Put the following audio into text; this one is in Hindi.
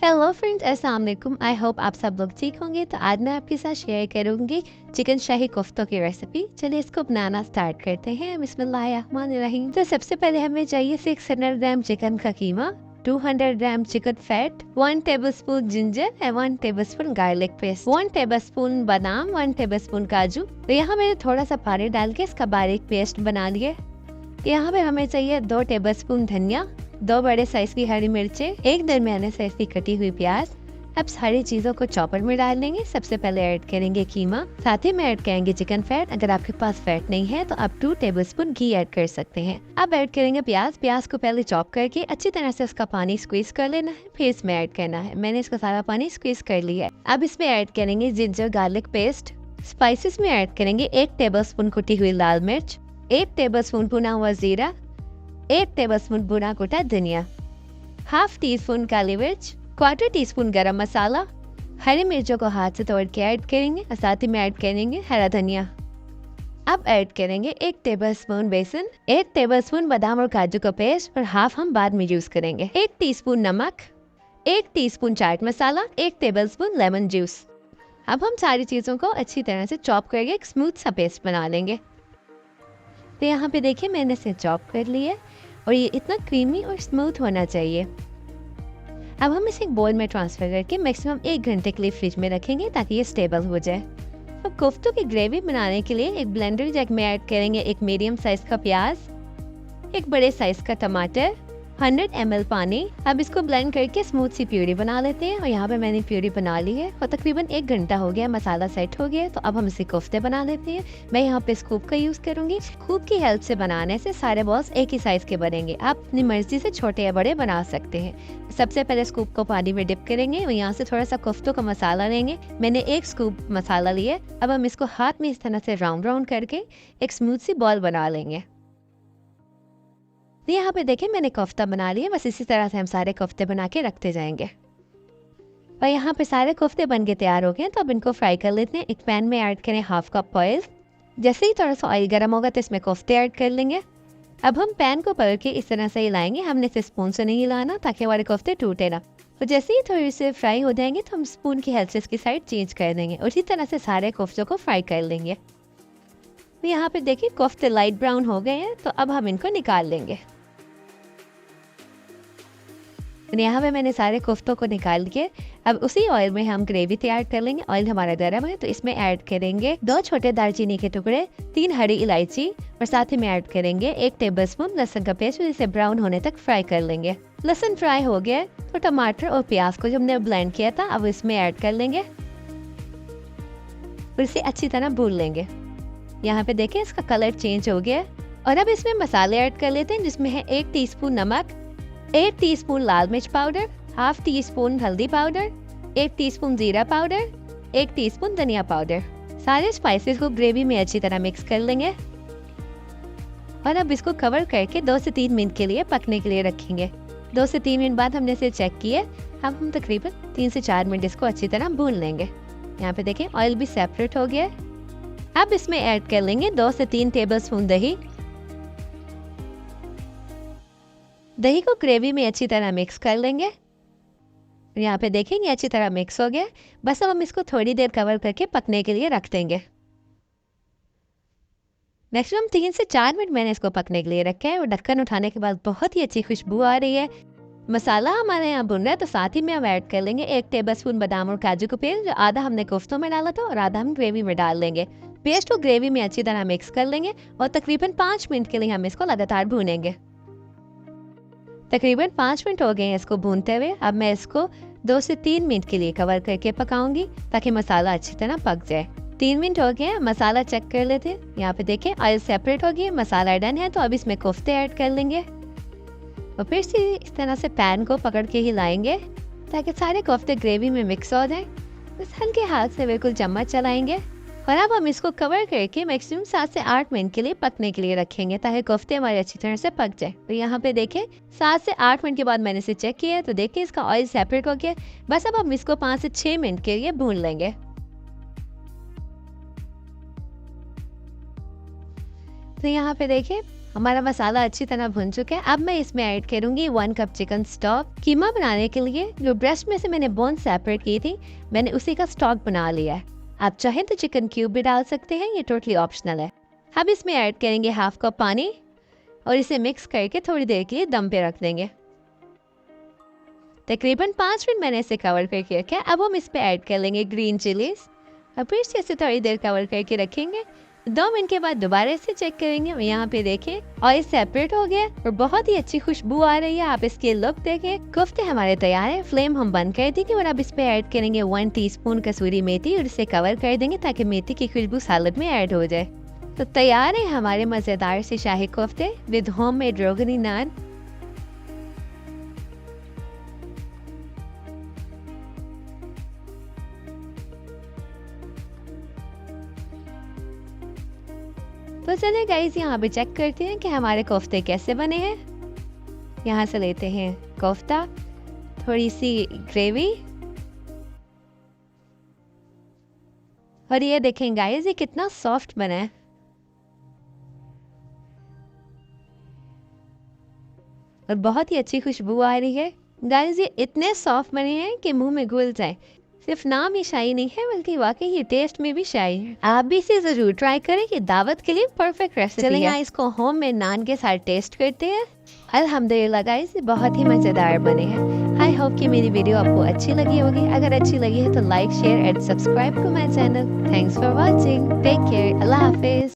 हेलो फ्रेंड्स, अस्सलाम वालेकुम। आई होप आप सब लोग ठीक होंगे। तो आज मैं आपके साथ शेयर करूंगी चिकन शाही कोफ्तों की रेसिपी। चलिए इसको बनाना स्टार्ट करते हैं। बिस्मिल्लाहिर्रहमानिर्रहीम। तो सबसे पहले हमें चाहिए 600 ग्राम चिकन का कीमा, 200 gram chicken fat, 1 tablespoon ginger and 1 tablespoon garlic paste, 1 tablespoon बादाम, 1 टेबलस्पून काजू। तो यहाँ मैंने थोड़ा सा पानी डाल के इसका बारीक पेस्ट बना लिया। यहाँ पे हमें चाहिए 2 टेबलस्पून धनिया, 2 बड़े साइज की हरी मिर्चें, 1 दरमियाने साइज की कटी हुई प्याज। अब सारी चीजों को चॉपर में डाल लेंगे। सबसे पहले ऐड करेंगे कीमा, साथ ही में ऐड करेंगे चिकन फैट। अगर आपके पास फैट नहीं है तो आप 2 टेबलस्पून घी ऐड कर सकते हैं। अब ऐड करेंगे प्याज। प्याज को पहले चॉप करके अच्छी तरह से उसका पानी स्क्वीज कर लेना है, फिर इसमें ऐड करना है। मैंने इसका सारा पानी स्क्वीज कर लिया है। अब इसमें ऐड करेंगे जिंजर गार्लिक पेस्ट। स्पाइसेस में ऐड करेंगे 1 टेबलस्पून कुटी हुई लाल मिर्च, 1 टेबलस्पून भुना हुआ जीरा, 1 टेबलस्पून भुना कुटा धनिया, हाफ टी स्पून काली मिर्च, 1/4 टीस्पून गरम मसाला। हरी मिर्चों को हाथ से तोड़ के ऐड करेंगे और साथ ही में ऐड करेंगे हरा धनिया। अब ऐड करेंगे 1 टेबलस्पून बेसन, 1 टेबलस्पून बादाम और काजू का पेस्ट और हाफ हम बाद में यूज करेंगे, 1 टीस्पून नमक, 1 teaspoon chaat masala, 1 tablespoon lemon juice. अब हम सारी चीजों को अच्छी तरह से चॉप करके एक स्मूथ सा पेस्ट बना लेंगे। तो यहाँ पे देखिए मैंने इसे चॉप कर लिया और ये इतना क्रीमी और स्मूथ होना चाहिए। अब हम इसे एक बोल में ट्रांसफर करके मैक्सिमम 1 घंटे के लिए फ्रिज में रखेंगे ताकि ये स्टेबल हो जाए। अब कोफ्तों की ग्रेवी बनाने के लिए एक ब्लेंडर जग में ऐड करेंगे 1 मीडियम साइज का प्याज, 1 बड़े साइज का टमाटर, 100 ml पानी। अब इसको ब्लेंड करके स्मूथ सी प्यूरी बना लेते हैं। और यहाँ पे मैंने प्यूरी बना ली है और तकरीबन 1 घंटा हो गया, मसाला सेट हो गया। तो अब हम इसे कोफ्ते बना लेते हैं। मैं यहाँ पे स्कूप का यूज करूंगी। स्कूप की हेल्प से बनाने से सारे बॉल्स एक ही साइज के बनेंगे। आप अपनी मर्जी से छोटे या बड़े बना सकते हैं। सबसे पहले स्कूप को पानी में डिप करेंगे और यहाँ से थोड़ा सा कोफ्तों का मसाला लेंगे। मैंने 1 स्कूप मसाला लिया। अब हम इसको हाथ में इस तरह से राउंड राउंड करके एक स्मूथ सी बॉल बना लेंगे। यहाँ पे देखिए मैंने कोफ्ता बना लिया। बस इसी तरह से हम सारे कोफ्ते बना के रखते जाएंगे। और यहाँ पे सारे कोफ्ते बन के तैयार हो गए। तो अब इनको फ्राई कर लेते हैं। एक पैन में ऐड करें हाफ कप ऑयल। जैसे ही थोड़ा सा ऑयल गर्म होगा तो इसमें कोफ्ते ऐड कर लेंगे। अब हम पैन को पकड़ के इस तरह से हिलाएंगे। हमने इसे स्पून से नहीं हिलाना ताकि हमारे कोफ्ते टूटे ना। और जैसे ही थोड़ी से फ्राई हो जाएंगे तो हम स्पून की हेल्प से इसकी साइड चेंज कर देंगे और इसी तरह से सारे कोफ्तों को फ्राई कर लेंगे। तो यहाँ पे देखिए कोफ्ते लाइट ब्राउन हो गए हैं। तो अब हम इनको निकाल लेंगे। यहाँ पे मैंने सारे कोफ्तों को निकाल के अब उसी ऑयल में हम ग्रेवी तैयार कर लेंगे। ऑयल हमारा गर्म है तो इसमें ऐड करेंगे 2 छोटे दालचीनी के टुकड़े, 3 हरी इलायची और साथ ही में ऐड करेंगे 1 टेबलस्पून लहसुन का पेस्ट। जिसे ब्राउन होने तक फ्राई कर लेंगे। लहसुन फ्राई हो गया तो टमाटर और प्याज को जो हमने ब्लेंड किया था अब इसमें ऐड कर लेंगे और इसे अच्छी तरह भून लेंगे। यहाँ पे देखें इसका कलर चेंज हो गया। और अब इसमें मसाले ऐड कर लेते हैं जिसमें है 1 टीस्पून नमक, 1 टीस्पून लाल मिर्च पाउडर, हाफ टीस्पून हल्दी पाउडर, 1 टीस्पून जीरा पाउडर, 1 टीस्पून धनिया पाउडर। सारे स्पाइसेस को ग्रेवी में अच्छी तरह मिक्स कर लेंगे और अब इसको कवर करके 2 से 3 मिनट के लिए पकने के लिए रखेंगे। 2 से 3 मिनट बाद हमने इसे चेक किया। अब हम तकरीबन 3 से 4 मिनट इसको अच्छी तरह भून लेंगे। यहाँ पे देखें ऑयल भी सेपरेट हो गया। अब इसमें ऐड कर लेंगे 2 से 3 टेबलस्पून दही। दही को ग्रेवी में अच्छी तरह मिक्स कर लेंगे। यहाँ पे देखेंगे अच्छी तरह मिक्स हो गया। बस अब हम इसको थोड़ी देर कवर करके पकने के लिए रख देंगे। मैक्सिमम 3 से 4 मिनट मैंने इसको पकने के लिए रखा है और ढक्कन उठाने के बाद बहुत ही अच्छी खुशबू आ रही है। मसाला हमारे यहाँ भुन रहा है तो साथ ही में हम ऐड कर लेंगे 1 टेबलस्पून बादाम और काजू का पेस्ट, जो आधा हमने कोफ्तों में डाला था और आधा हम ग्रेवी में डाल लेंगे। पेस्ट को ग्रेवी में अच्छी तरह मिक्स कर लेंगे और तकरीबन 5 मिनट के लिए हम इसको लगातार भूनेंगे। तकरीबन 5 मिनट हो गए हैं इसको भूनते हुए। अब मैं इसको 2 से 3 मिनट के लिए कवर करके पकाऊंगी ताकि मसाला अच्छी तरह पक जाए। 3 मिनट हो गए, मसाला चेक कर लेते हैं। यहाँ पे देखें ऑयल सेपरेट हो गई, मसाला डन है। तो अब इसमें कोफ्ते ऐड कर लेंगे और फिर से इस तरह से पैन को पकड़ के हिलाएंगे ताकि सारे कोफ्ते ग्रेवी में मिक्स हो जाए। बस हल्के हाथ से बिल्कुल चम्मच चलाएंगे और अब हम इसको कवर करके मैक्सिमम 7 से 8 मिनट के लिए पकने के लिए रखेंगे ताकि कोफ्ते हमारे अच्छी तरह से पक जाए। तो यहाँ पे देखें 7 से 8 मिनट के बाद मैंने इसे चेक किया तो देखिए इसका ऑयल सेपरेट हो गया। बस अब हम इसको 5 से 6 मिनट के लिए भून लेंगे। तो यहाँ पे देखिए हमारा मसाला अच्छी तरह भुन चुका है। अब मैं इसमें ऐड करूंगी 1 कप चिकन स्टॉक। कीमा बनाने के लिए जो ब्रेस्ट में से मैंने बोन सेपरेट की थी, मैंने उसी का स्टॉक बना लिया है। आप चाहें तो चिकन क्यूब भी डाल सकते हैं, ये टोटली ऑप्शनल है। अब इसमें ऐड करेंगे 1/2 कप पानी और इसे मिक्स करके थोड़ी देर के लिए दम पे रख देंगे। तकरीबन 5 मिनट मैंने इसे कवर करके रखा है। अब हम इस पे ऐड कर लेंगे ग्रीन चिलीज और फिर से इसे थोड़ी देर कवर करके रखेंगे। 2 मिनट के बाद दोबारा इसे चेक करेंगे। यहाँ पे देखें ऑयल सेपरेट हो गया और बहुत ही अच्छी खुशबू आ रही है। आप इसके लुक देखें। कोफ्ते हमारे तैयार है। फ्लेम हम बंद कर देंगे और अब इस पे ऐड करेंगे 1 टीस्पून कसूरी मेथी और इसे कवर कर देंगे ताकि मेथी की खुशबू सलाद में ऐड हो जाए। तो तैयार है हमारे मज़ेदार से शाही कोफ्ते विद होममेड रोगनी नान। तो चलिए गाइस यहाँ पे चेक करते हैं कि हमारे कोफ्ते कैसे बने हैं। यहाँ से लेते हैं कोफ्ता, थोड़ी सी ग्रेवी और ये देखें गाइस ये कितना सॉफ्ट बना है और बहुत ही अच्छी खुशबू आ रही है। गाइस ये इतने सॉफ्ट बने हैं कि मुंह में घुल जाए। सिर्फ नाम ही शाही नहीं है बल्कि वाकई ये टेस्ट में भी शाही है। आप भी इसे जरूर ट्राई करें कि दावत के लिए परफेक्ट रेसिपी है। चलिए यहाँ इसको होम में नान के साथ टेस्ट करते हैं। अल्हम्दुलिल्लाह गाइस बहुत ही मज़ेदार बने हैं। आई होप कि मेरी वीडियो आपको अच्छी लगी होगी। अगर अच्छी लगी है तो like share and subscribe to my channel. Thanks for watching. Take care. अल्लाह हाफिज।